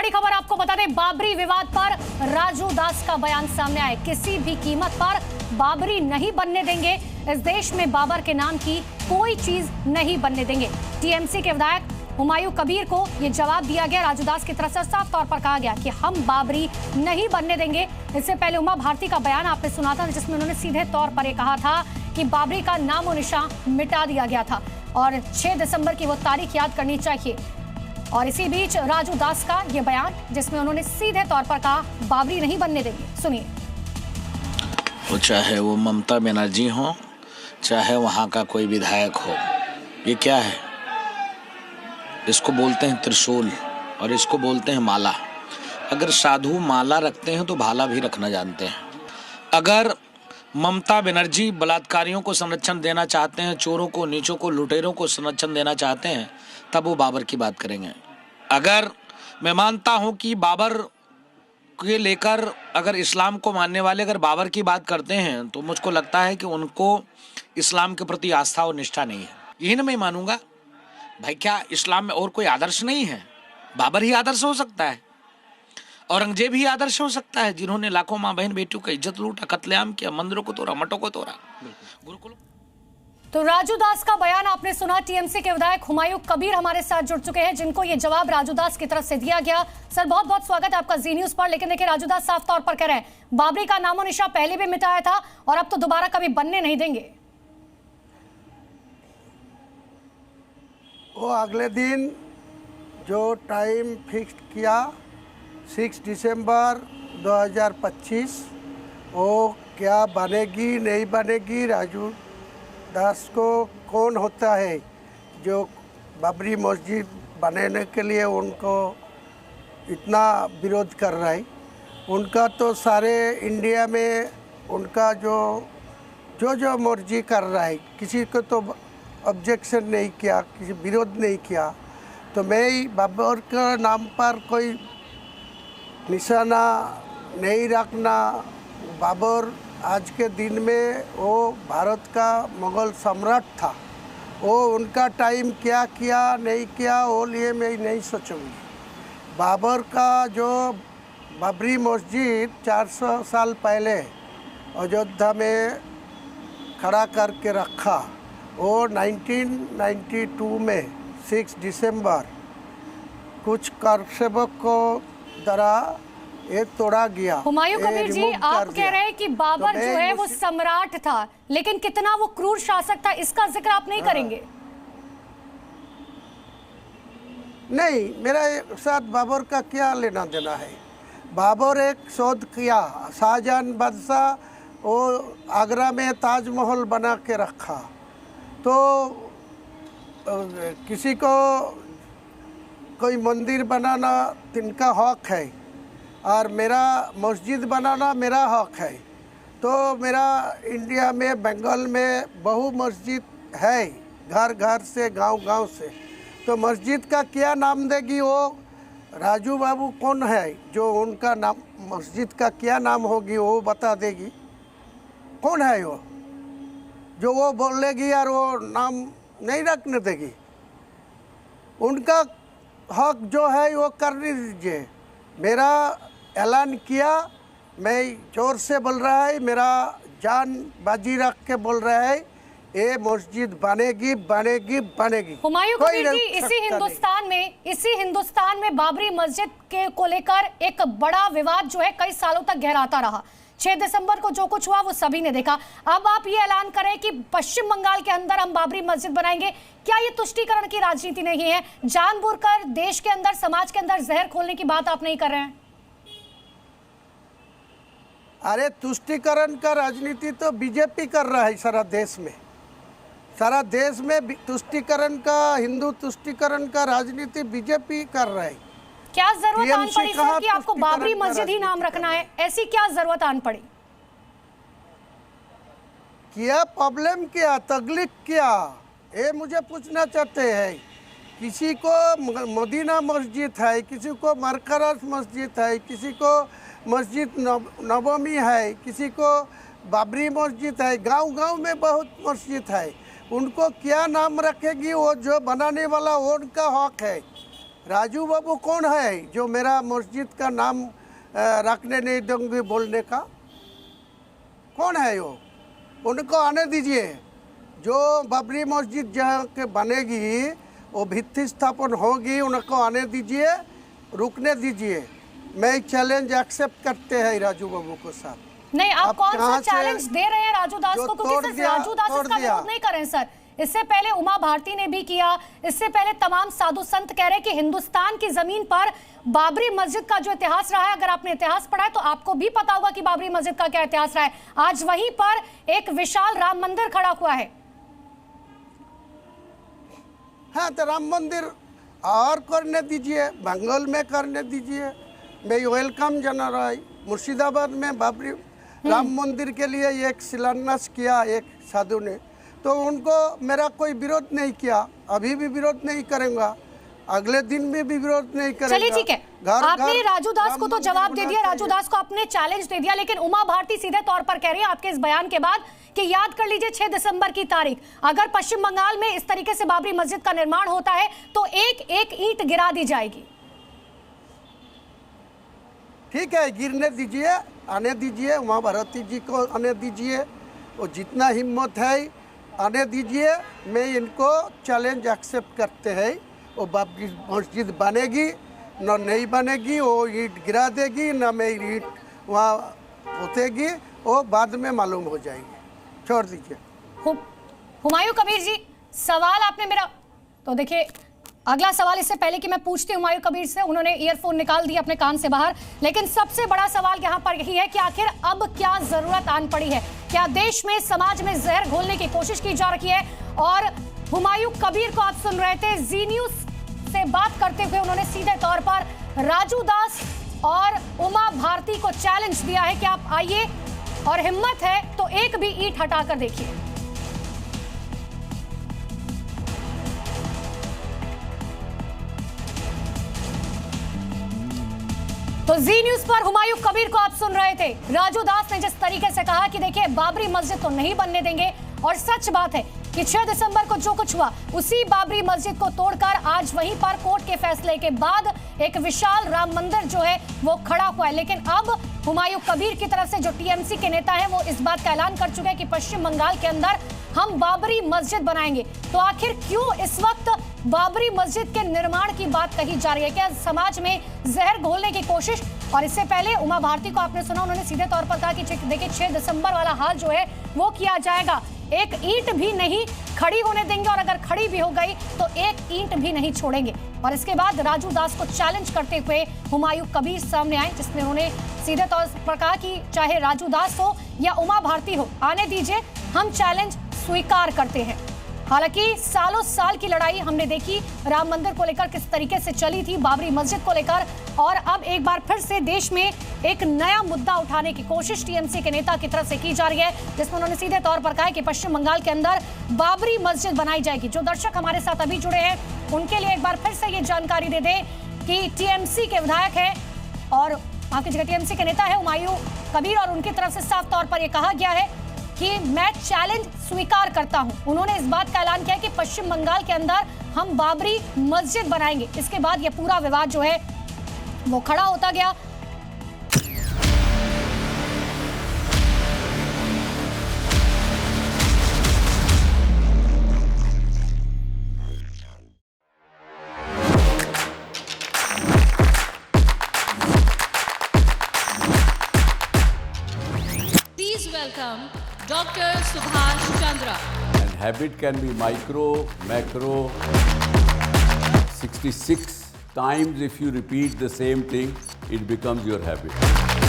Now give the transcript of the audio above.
बड़ी खबर आपको बता दें, बाबरी विवाद पर राजू दास का बयान सामने आया। किसी भी कीमत पर बाबरी नहीं बनने देंगे, इस देश में बाबर के नाम की कोई चीज नहीं बनने देंगे। टीएमसी के विधायक हुमायूं कबीर को यह जवाब दिया गया। राजू दास की तरफ से साफ तौर पर कहा गया कि हम बाबरी नहीं बनने देंगे। इससे पहले उमा भारती का बयान आपने सुना था, जिसमें उन्होंने सीधे तौर पर यह कहा था कि बाबरी का नामो निशान मिटा दिया गया था और 6 दिसंबर की वो तारीख याद करनी चाहिए। और इसी बीच राजू दास का ये बयान, जिसमें उन्होंने सीधे तौर पर कहा बाबरी नहीं बनने देंगे। सुनिए। वो चाहे वो ममता बनर्जी हो, चाहे वहाँ का कोई विधायक हो, ये क्या है? इसको बोलते हैं त्रिशूल और इसको बोलते हैं माला। अगर साधु माला रखते हैं तो भाला भी रखना जानते हैं। अगर ममता बनर्जी बलात्कारियों को संरक्षण देना चाहते हैं, चोरों को, नीचों को, लुटेरों को संरक्षण देना चाहते हैं, तब वो बाबर की बात करेंगे। अगर मैं मानता हूं कि बाबर के लेकर अगर इस्लाम को मानने वाले अगर बाबर की बात करते हैं तो मुझको लगता है कि उनको इस्लाम के प्रति आस्था और निष्ठा नहीं है। यही ना मैं मानूंगा। भाई क्या इस्लाम में और कोई आदर्श नहीं है? बाबर ही आदर्श हो सकता है, औरंगजेब ही आदर्श हो सकता है, जिन्होंने लाखों माँ बहन बेटियों का इज्जत लूटा, कत्लेआम किया, मंदिरों को तोड़ा, मठों को तोड़ा, गुरुकुल। तो राजू दास का बयान आपने सुना। टीएमसी के विधायक हुमायूं कबीर हमारे साथ जुड़ चुके हैं, जिनको ये जवाब राजू दास की तरफ से दिया गया। सर, बहुत बहुत स्वागत है आपका जी न्यूज पर। लेकिन देखिए, राजू दास साफ तौर पर कह रहे हैं बाबरी का नामो निशान पहले भी मिटाया था और अब तो दोबारा कभी बनने नहीं देंगे। वो अगले दिन जो टाइम फिक्स किया 6 दिसंबर 2025, वो क्या बनेगी नहीं बनेगी, राजू दास को कौन होता है जो बाबरी मस्जिद बनाने के लिए उनको इतना विरोध कर रहा है? उनका तो सारे इंडिया में उनका जो मर्जी कर रहा है, किसी को तो ऑब्जेक्शन नहीं किया, किसी विरोध नहीं किया। तो मैं बाबर के नाम पर कोई निशाना नहीं रखना। बाबर आज के दिन में वो भारत का मुगल सम्राट था, वो उनका टाइम क्या किया नहीं किया वो लिए मैं नहीं सोचूंगी। बाबर का जो बाबरी मस्जिद 400 साल पहले अयोध्या में खड़ा करके रखा, वो 1992 में 6 दिसंबर कुछ कारसेवक को द्वारा ये तोड़ा गया। हुमायूं कबीर जी, आप कह रहे हैं कि बाबर जो है वो सम्राट था, लेकिन कितना वो क्रूर शासक था, इसका जिक्र आप नहीं करेंगे? नहीं, मेरा साथ बाबर का क्या लेना देना है? बाबर एक शोध किया, शाहजहां बादशाह वो आगरा में ताजमहल बना के रखा, तो किसी को कोई मंदिर बनाना तिनका हक है और मेरा मस्जिद बनाना मेरा हक है। तो मेरा इंडिया में बंगाल में बहु मस्जिद है, घर घर से, गांव गांव से। तो मस्जिद का क्या नाम देगी वो? राजू बाबू कौन है जो उनका नाम, मस्जिद का क्या नाम होगी वो बता देगी? कौन है वो जो वो बोलेगी और वो नाम नहीं रखने देगी? उनका हक जो है वो करने दीजिए। मेरा ऐलान किया, मैं जोर से बोल रहा है, मेरा जान बाजी रख के बोल रहा है, ये मस्जिद बनेगी बनेगी बनेगी। हुमायूं कबीर जी, इसी हिंदुस्तान में बाबरी मस्जिद के को लेकर एक बड़ा विवाद जो है कई सालों तक गहराता रहा। 6 दिसंबर को जो कुछ हुआ वो सभी ने देखा। अब आप ये ऐलान करें कि पश्चिम बंगाल के अंदर हम बाबरी मस्जिद बनाएंगे, क्या ये तुष्टीकरण की राजनीति नहीं है? जानबूझकर देश के अंदर, समाज के अंदर जहर खोलने की बात आप नहीं कर रहे हैं? अरे तुष्टीकरण का राजनीति तो बीजेपी कर रहा है सारा देश में। सारा देश में तुष्टीकरण का, हिंदू तुष्टीकरण का राजनीति बीजेपी कर रहा है। क्या जरूरत आन पड़ी सर कि आपको बाबरी मस्जिद ही नाम रखना है? ऐसी क्या जरूरत आन पड़ी? क्या प्रॉब्लम, क्या तकलीफ, क्या ये मुझे पूछना चाहते हैं? किसी को मदीना मस्जिद है, किसी को मरकज मस्जिद है, किसी को मस्जिद नबमी है, किसी को बाबरी मस्जिद है, गांव गांव में बहुत मस्जिद है। उनको क्या नाम रखेगी वो जो बनाने वाला, वो उनका हक है। राजू बाबू कौन है जो मेरा मस्जिद का नाम रखने नहीं दूंगी बोलने का? कौन है वो? उनको आने दीजिए। जो बाबरी मस्जिद जहाँ के बनेगी वो भित्ति स्थापन होगी, उनको आने दीजिए, रुकने दीजिए। मैं चैलेंज एक्सेप्ट करते हैं राजू बाबू को साथ। नहीं, आप कौन सा चैलेंज दे रहे हैं राजू दास को? क्योंकि सिर्फ राजू दास इसका विरोध नहीं कर रहे हैं सर, इससे पहले उमा भारती ने भी किया, इससे पहले तमाम साधु संत कह रहे हैं कि हिंदुस्तान की जमीन पर बाबरी मस्जिद का जो इतिहास रहा है, अगर आपने इतिहास पढ़ा है तो आपको भी पता होगा कि बाबरी मस्जिद का क्या इतिहास रहा है। आज वहीं पर एक विशाल राम मंदिर खड़ा हुआ है। हाँ, तो राम मंदिर और करने दीजिए, बंगाल में करने दीजिए। मैं वेलकम जना रहा है। मुर्शिदाबाद में बाबरी राम मंदिर के लिए एक शिलान्यास किया एक साधु ने, तो उनको मेरा कोई विरोध नहीं किया, अभी भी विरोध नहीं करूंगा, अगले दिन में भी विरोध नहीं करेंगे। चलिए ठीक है, आपने राजू दास को तो जवाब दे दिया, राजू दास को आपने चैलेंज दे दिया, लेकिन उमा भारती सीधे तौर पर कह रही है आपके इस बयान के बाद कि याद कर लीजिए 6 दिसंबर की तारीख, अगर पश्चिम बंगाल में इस तरीके से बाबरी मस्जिद का निर्माण होता है तो एक एक ईंट गिरा दी जाएगी। ठीक है, गिरने दीजिए, आने दीजिए, उमा भारती जी को आने दीजिए, वो जितना हिम्मत है आने दीजिए। मैं इनको चैलेंज एक्सेप्ट करते हैं। वो बाबरी मस्जिद बनेगी न नहीं बनेगी, वो ईंट गिरा देगी न मैं ईंट वहाँ उठेगी, वो बाद में मालूम हो जाएगी। छोड़ दीजिए। हुमायूं कबीर जी, सवाल आपने मेरा, तो देखिए अगला सवाल इससे पहले कि मैं पूछती हूं हुमायूं कबीर से, उन्होंने ईयरफोन निकाल दिया अपने कान से बाहर, लेकिन सबसे बड़ा सवाल यहां पर यही है कि आखिर अब क्या जरूरत आन पड़ी है? क्या देश में समाज में जहर घोलने की कोशिश की जा रही है? और हुमायूं कबीर को आप सुन रहे थे, जी न्यूज से बात करते हुए उन्होंने सीधे तौर पर राजू दास और उमा भारती को चैलेंज दिया है कि आप आइए और हिम्मत है तो एक भी ईंट हटाकर देखिए। तो जी न्यूज पर हुमायूं कबीर को आप सुन रहे थे। राजू दास ने जिस तरीके से कहा कि देखिए बाबरी मस्जिद तो नहीं बनने देंगे, और सच बात है कि 6 दिसंबर को जो कुछ हुआ उसी बाबरी मस्जिद को तोड़कर आज वहीं पर कोर्ट के फैसले के बाद एक विशाल राम मंदिर जो है वो खड़ा हुआ है। लेकिन अब हुमायूं कबीर की तरफ से जो टीएमसी के नेता हैं वो इस बात का ऐलान कर चुके हैं कि पश्चिम बंगाल के अंदर हम बाबरी मस्जिद बनाएंगे। तो आखिर क्यों इस वक्त बाबरी मस्जिद के निर्माण की बात कही जा रही है? क्या समाज में जहर घोलने की कोशिश? और इससे पहले उमा भारती को आपने सुना, उन्होंने सीधे तौर पर कहा कि देखिए 6 दिसंबर वाला हाल जो है वो किया जाएगा, एक ईंट भी नहीं खड़ी होने देंगे, और अगर खड़ी भी हो गई तो एक ईंट भी नहीं छोड़ेंगे। और इसके बाद राजू दास को चैलेंज करते हुए हुमायूं कबीर सामने आए, जिसमें उन्होंने सीधे तौर पर कहा कि चाहे राजू दास हो या उमा भारती हो, आने दीजिए, हम चैलेंज स्वीकार करते हैं। हालांकि सालों साल की लड़ाई हमने देखी राम मंदिर को लेकर किस तरीके से चली थी, बाबरी मस्जिद को लेकर, और अब एक बार फिर से देश में एक नया मुद्दा उठाने की कोशिश टीएमसी के नेता की तरफ से की जा रही है, जिसमें उन्होंने सीधे तौर पर कहा है कि पश्चिम बंगाल के अंदर बाबरी मस्जिद बनाई जाएगी। जो दर्शक हमारे साथ अभी जुड़े हैं उनके लिए एक बार फिर से ये जानकारी दे दें कि टीएमसी के विधायक है और आपकी जगह टीएमसी के नेता है हुमायूं कबीर, और उनकी तरफ से साफ तौर पर यह कहा गया है कि मैं चैलेंज स्वीकार करता हूं। उन्होंने इस बात का ऐलान किया कि पश्चिम बंगाल के अंदर हम बाबरी मस्जिद बनाएंगे। इसके बाद यह पूरा विवाद जो है वो खड़ा होता गया। Please welcome Dr. Subhash Chandra. And habit can be micro, macro, 66 times if you repeat the same thing, it becomes your habit.